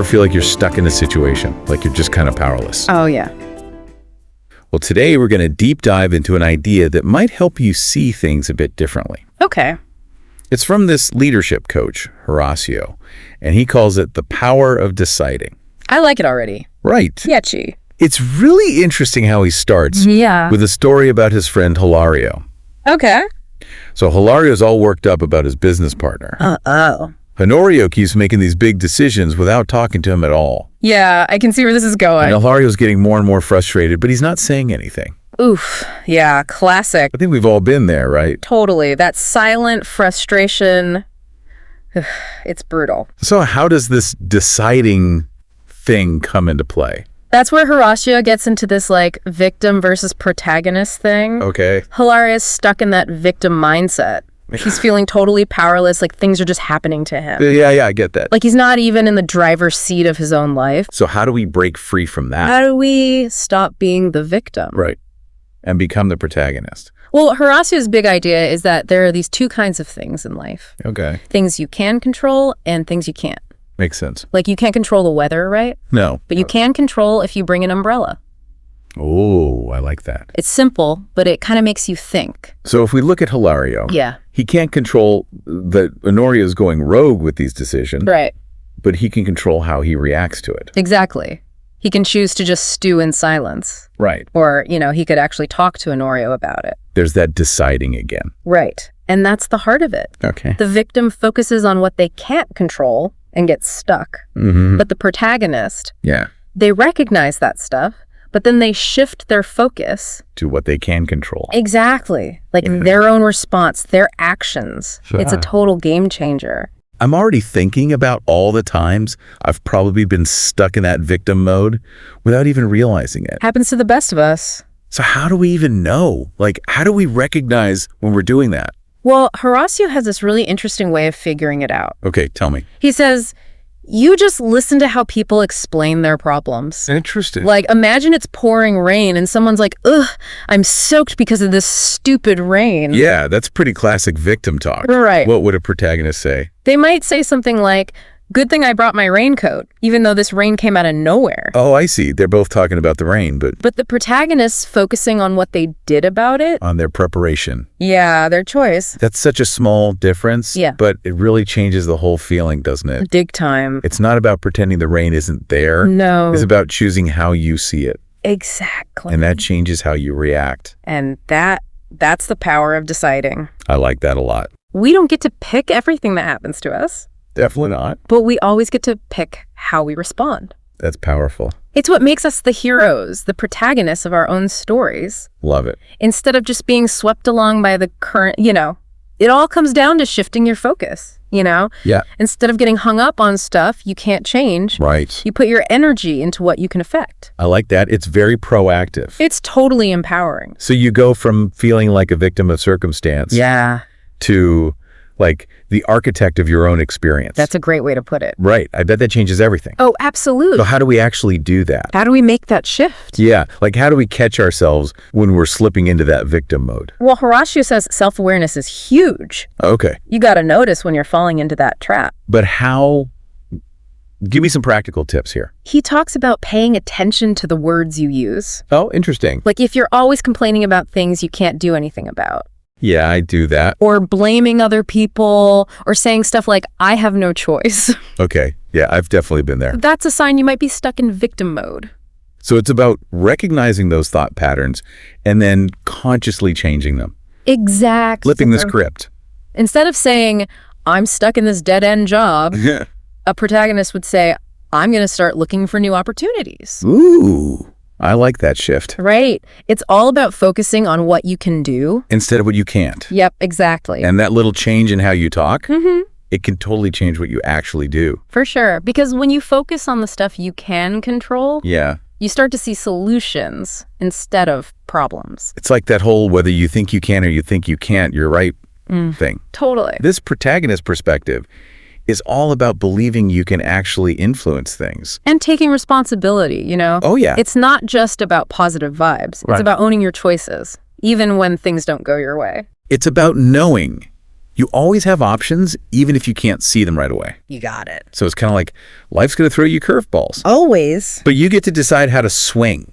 feel like you're stuck in a situation, like you're just kind of powerless? Oh, yeah. Well, today we're going to deep dive into an idea that might help you see things a bit differently. Okay. It's from this leadership coach, Horacio, and he calls it the power of deciding. I like it already. Right. Sketchy. It's really interesting how he starts Yeah. with a story about his friend Hilario. Okay. So Hilario's all worked up about his business partner. Uh-oh. Honorio keeps making these big decisions without talking to him at all. Yeah, I can see where this is going. And Hilario's getting more and more frustrated, but he's not saying anything. Oof. Yeah, classic. I think we've all been there, right? Totally. That silent frustration, it's brutal. So how does this deciding thing come into play? That's where Horacio gets into this, like, victim versus protagonist thing. Okay. Hilarious stuck in that victim mindset. He's feeling totally powerless, like things are just happening to him. Yeah, I get that. Like he's not even in the driver's seat of his own life. So how do we break free from that? How do we stop being the victim? Right. And become the protagonist. Well, Horacio's big idea is that there are these two kinds of things in life. Okay. Things you can control and things you can't. Makes sense. Like you can't control the weather, right? No. But you can control if you bring an umbrella. Oh, I like that. It's simple, but it kind of makes you think. So if we look at Hilario, Yeah. he can't control that Honorio's going rogue with these decisions, Right. but he can control how he reacts to it. Exactly. He can choose to just stew in silence. Right. Or, he could actually talk to Honorio about it. There's that deciding again. Right. And that's the heart of it. Okay. The victim focuses on what they can't control and gets stuck. Mm-hmm. But the protagonist, Yeah. they recognize that stuff, but then they shift their focus. To what they can control. Exactly. Like their own response, their actions. Sure. It's a total game changer. I'm already thinking about all the times I've probably been stuck in that victim mode without even realizing it. Happens to the best of us. So how do we even know? Like, how do we recognize when we're doing that? Well, Horacio has this really interesting way of figuring it out. Okay, tell me. He says, you just listen to how people explain their problems. Interesting. Like, imagine it's pouring rain and someone's like, ugh, I'm soaked because of this stupid rain. Yeah, that's pretty classic victim talk. Right. What would a protagonist say? They might say something like, good thing I brought my raincoat, even though this rain came out of nowhere. Oh, I see. They're both talking about the rain, but But the protagonist's focusing on what they did about it. on their preparation. Yeah, their choice. That's such a small difference, Yeah. but it really changes the whole feeling, doesn't it? Big time. It's not about pretending the rain isn't there. No. It's about choosing how you see it, Exactly. and that changes how you react. And that's the power of deciding. I like that a lot. We don't get to pick everything that happens to us, Definitely not. but we always get to pick how we respond. That's powerful. It's what makes us the heroes, the protagonists of our own stories, Love it. instead of just being swept along by the current, It all comes down to shifting your focus, Yeah. Instead of getting hung up on stuff you can't change, Right. you put your energy into what you can affect. I like that. It's very proactive. It's totally empowering. So you go from feeling like a victim of circumstance Yeah. to like the architect of your own experience. That's a great way to put it. Right. I bet that changes everything. Oh, absolutely. So how do we actually do that? How do we make that shift? Yeah. Like how do we catch ourselves when we're slipping into that victim mode? Well, Horacio says self-awareness is huge. Okay. You got to notice when you're falling into that trap. But how? Give me some practical tips here. He talks about paying attention to the words you use. Oh, interesting. Like if you're always complaining about things you can't do anything about, Yeah, I do that. or blaming other people, or saying stuff like, I have no choice, Okay. Yeah, I've definitely been there. that's a sign you might be stuck in victim mode. So it's about recognizing those thought patterns and then consciously changing them. Exactly. Flipping the script. Instead of saying, I'm stuck in this dead-end job, Yeah. a protagonist would say, I'm going to start looking for new opportunities. Ooh, I like that shift. Right. It's all about focusing on what you can do. Instead of what you can't. Yep, exactly. And that little change in how you talk, Mm-hmm. it can totally change what you actually do. For sure. Because when you focus on the stuff you can control, Yeah. you start to see solutions instead of problems. It's like that whole whether you think you can or you think you can't, you're right thing. Totally. This protagonist perspective is all about believing you can actually influence things. And taking responsibility, Oh, yeah. It's not just about positive vibes. Right. It's about owning your choices, even when things don't go your way. It's about knowing You always have options, even if you can't see them right away. You got it. So it's kind of like life's going to throw you curveballs. Always. But you get to decide how to swing,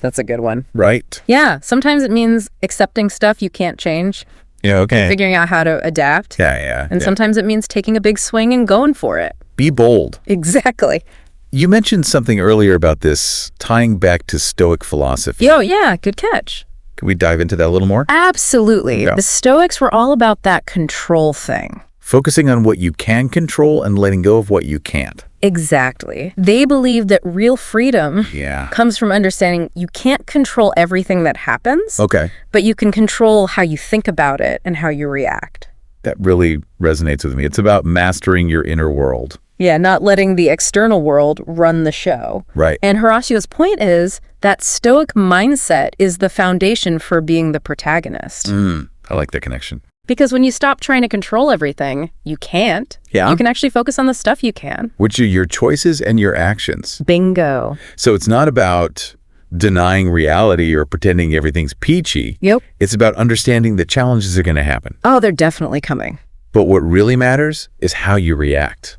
That's a good one. right? Yeah, sometimes it means accepting stuff you can't change, Yeah, okay. figuring out how to adapt. Yeah. And sometimes it means taking a big swing and going for it. Be bold. Exactly. You mentioned something earlier about this tying back to Stoic philosophy. Yeah, good catch. Can we dive into that a little more? Absolutely. Yeah. The Stoics were all about that control thing. Focusing on what you can control and letting go of what you can't. Exactly. They believe that real freedom Yeah. comes from understanding you can't control everything that happens, Okay. but you can control how you think about it and how you react. That really resonates with me. It's about mastering your inner world. Yeah, not letting the external world run the show. Right. And Horacio's point is that Stoic mindset is the foundation for being the protagonist. I like that connection. Because when you stop trying to control everything, you can't. Yeah. You can actually focus on the stuff you can. Which are your choices and your actions. Bingo. So it's not about denying reality or pretending everything's peachy. Yep. It's about understanding that challenges are going to happen. Oh, they're definitely coming. But what really matters is how you react.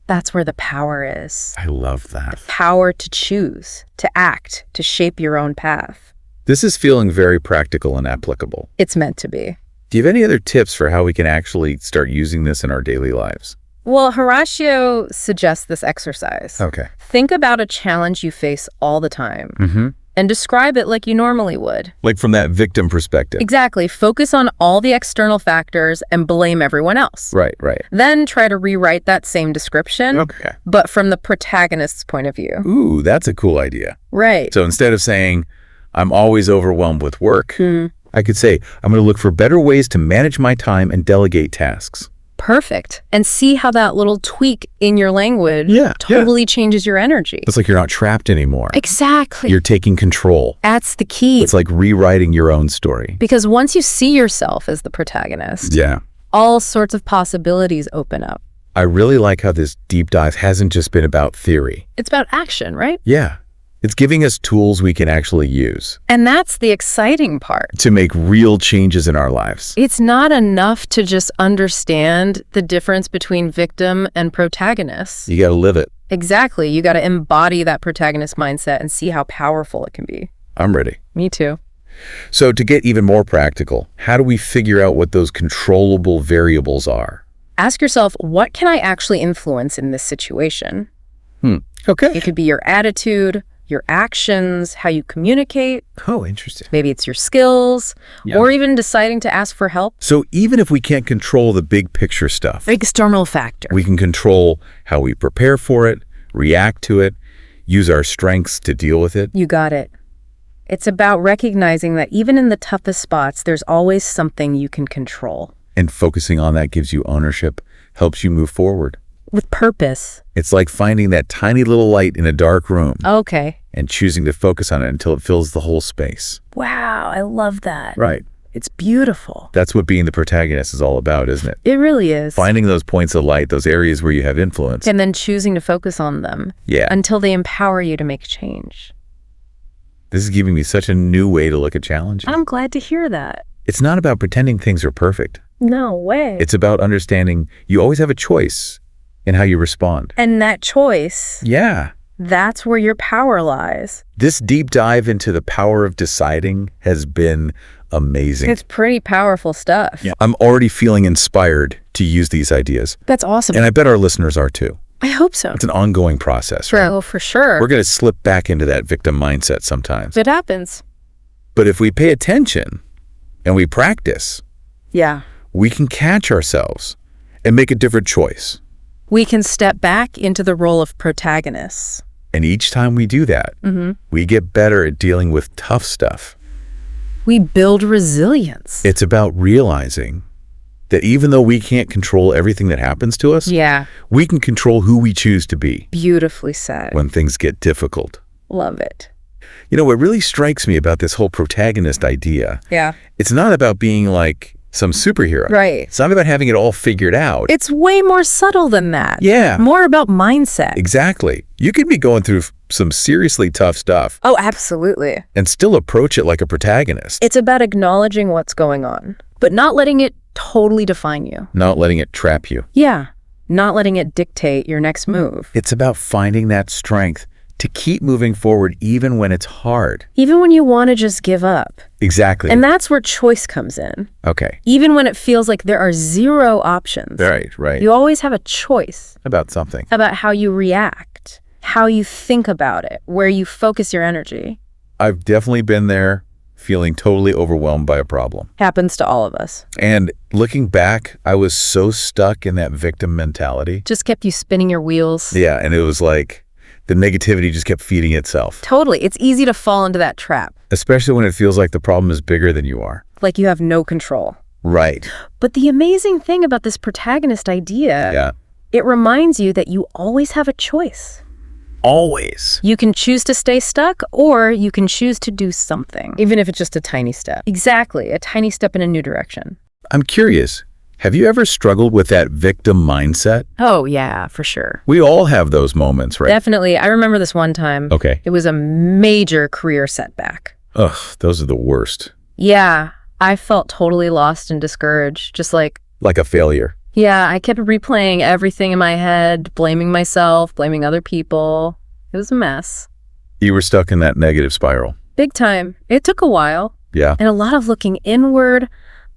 That's where the power is. I love that. Power to choose, to act, to shape your own path. This is feeling very practical and applicable. It's meant to be. Do you have any other tips for how we can actually start using this in our daily lives? Well, Horatio suggests this exercise. Okay. Think about a challenge you face all the time and describe it like you normally would. Like from that victim perspective. Exactly. Focus on all the external factors and blame everyone else. Right. Then try to rewrite that same description, Okay. but from the protagonist's point of view. Ooh, that's a cool idea. Right. So instead of saying, I'm always overwhelmed with work, I could say, I'm going to look for better ways to manage my time and delegate tasks. Perfect. And see how that little tweak in your language totally changes your energy. It's like you're not trapped anymore. Exactly. You're taking control. That's the key. It's like rewriting your own story. Because once you see yourself as the protagonist, Yeah. all sorts of possibilities open up. I really like how this deep dive hasn't just been about theory. It's about action, right? Yeah. It's giving us tools we can actually use And that's the exciting part. to make real changes in our lives. It's not enough to just understand the difference between victim and protagonist. You got to live it. Exactly. You got to embody that protagonist mindset and see how powerful it can be. I'm ready. Me too. So to get even more practical, how do we figure out what those controllable variables are? Ask yourself, what can I actually influence in this situation? Okay. It could be your attitude, your actions, how you communicate. Oh, interesting. Maybe it's your skills, or even deciding to ask for help. So even if we can't control the big picture stuff, External factor. we can control how we prepare for it, react to it, use our strengths to deal with it. You got it. It's about recognizing that even in the toughest spots, there's always something you can control. And focusing on that gives you ownership, helps you move forward. With purpose. It's like finding that tiny little light in a dark room Okay. and choosing to focus on it until it fills the whole space. Wow, I love that. Right. It's beautiful. That's what being the protagonist is all about, isn't it? It really is. Finding those points of light, those areas where you have influence. And then choosing to focus on them Yeah. until they empower you to make change. This is giving me such a new way to look at challenges. I'm glad to hear that. It's not about pretending things are perfect. No way. It's about understanding you always have a choice in how you respond. And that choice, Yeah. that's where your power lies. This deep dive into the power of deciding has been amazing. It's pretty powerful stuff. Yeah. I'm already feeling inspired to use these ideas. That's awesome. And I bet our listeners are too. I hope so. It's an ongoing process, right? Oh, for sure. We're going to slip back into that victim mindset sometimes. It happens. But if we pay attention and we practice, Yeah. we can catch ourselves and make a different choice. We can step back into the role of protagonists. And each time we do that, we get better at dealing with tough stuff. We build resilience. It's about realizing that even though we can't control everything that happens to us, Yeah. we can control who we choose to be Beautifully said. when things get difficult. Love it. You know, what really strikes me about this whole protagonist idea, Yeah. it's not about being like some superhero. Right. It's not about having it all figured out. It's way more subtle than that. Yeah. More about mindset. Exactly. You could be going through some seriously tough stuff Oh, absolutely. and still approach it like a protagonist. It's about acknowledging what's going on, but not letting it totally define you. Not letting it trap you. Yeah, not letting it dictate your next move. It's about finding that strength to keep moving forward even when it's hard. Even when you want to just give up. Exactly. And that's where choice comes in. Okay. Even when it feels like there are zero options. Right. You always have a choice About something. about how you react, how you think about it, where you focus your energy. I've definitely been there, feeling totally overwhelmed by a problem. Happens to all of us. And looking back, I was so stuck in that victim mentality. Just kept you spinning your wheels. Yeah, and it was like the negativity just kept feeding itself, Totally. It's easy to fall into that trap. especially when it feels like the problem is bigger than you are. Like you have no control. Right. But the amazing thing about this protagonist idea, Yeah. it reminds you that you always have a choice. Always. You can choose to stay stuck, or you can choose to do something. Even if it's just a tiny step. Exactly. A tiny step in a new direction. I'm curious, have you ever struggled with that victim mindset? Oh, yeah, for sure. We all have those moments, right? Definitely. I remember this one time. Okay. It was a major career setback. Ugh, those are the worst. Yeah, I felt totally lost and discouraged. Just like, Like a failure. yeah, I kept replaying everything in my head, blaming myself, blaming other people. It was a mess. You were stuck in that negative spiral. Big time. It took a while Yeah. and a lot of looking inward,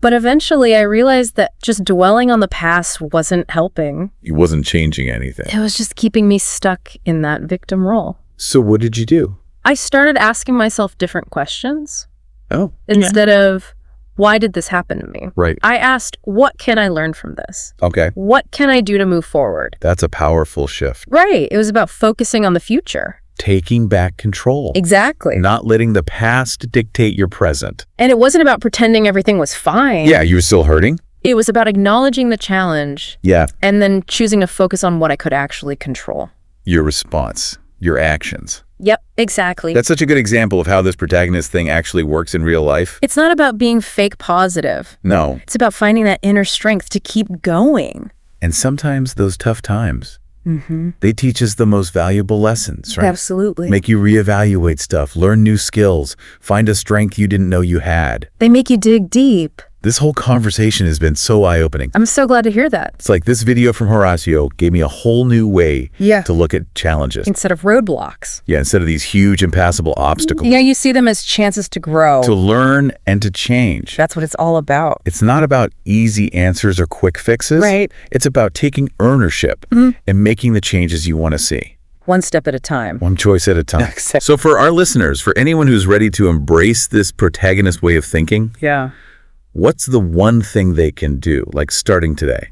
but eventually I realized that just dwelling on the past wasn't helping. It wasn't changing anything. It was just keeping me stuck in that victim role. So what did you do? I started asking myself different questions Oh. instead of, why did this happen to me? Right. I asked, what can I learn from this? Okay. What can I do to move forward? That's a powerful shift. Right. It was about focusing on the future. Taking back control. Exactly. Not letting the past dictate your present. And it wasn't about pretending everything was fine. Yeah, you were still hurting? It was about acknowledging the challenge Yeah. and then choosing to focus on what I could actually control. Your response. Your actions. Yep, exactly. That's such a good example of how this protagonist thing actually works in real life. It's not about being fake positive. No. It's about finding that inner strength to keep going. And sometimes those tough times, they teach us the most valuable lessons, right? Absolutely. Make you reevaluate stuff, learn new skills, find a strength you didn't know you had. They make you dig deep. This whole conversation has been so eye-opening. I'm so glad to hear that. It's like this video from Horacio gave me a whole new way to look at challenges. Instead of roadblocks. Yeah, instead of these huge, impassable obstacles. Yeah, you see them as chances to grow. To learn and to change. That's what it's all about. It's not about easy answers or quick fixes. Right. It's about taking ownership and making the changes you want to see. One step at a time. One choice at a time. So for our listeners, for anyone who's ready to embrace this protagonist way of thinking, Yeah. what's the one thing they can do, like starting today?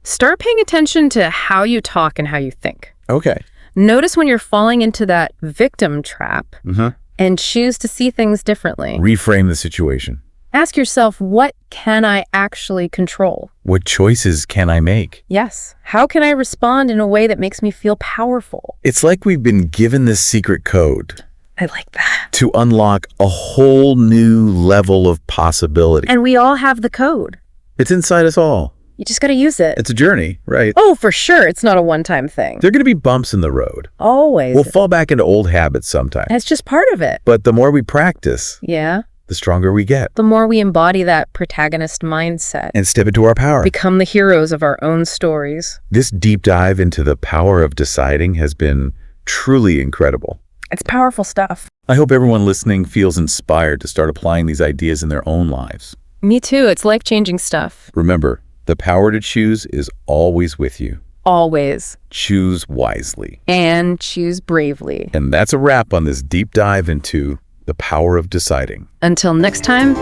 Start paying attention to how you talk and how you think. Okay. Notice when you're falling into that victim trap Mm-hmm. and choose to see things differently. Reframe the situation. Ask yourself, what can I actually control? What choices can I make? Yes. How can I respond in a way that makes me feel powerful? It's like we've been given this secret code I like that. to unlock a whole new level of possibility. And we all have the code. It's inside us all. You just got to use it. It's a journey, right? Oh, for sure. It's not a one-time thing. There are going to be bumps in the road. Always. We'll fall back into old habits sometimes. That's just part of it. But the more we practice, Yeah. the stronger we get. The more we embody that protagonist mindset, And step into our power. become the heroes of our own stories. This deep dive into the power of deciding has been truly incredible. It's powerful stuff. I hope everyone listening feels inspired to start applying these ideas in their own lives. Me too. It's life-changing stuff. Remember, the power to choose is always with you. Always. Choose wisely. And choose bravely. And that's a wrap on this deep dive into the power of deciding. Until next time,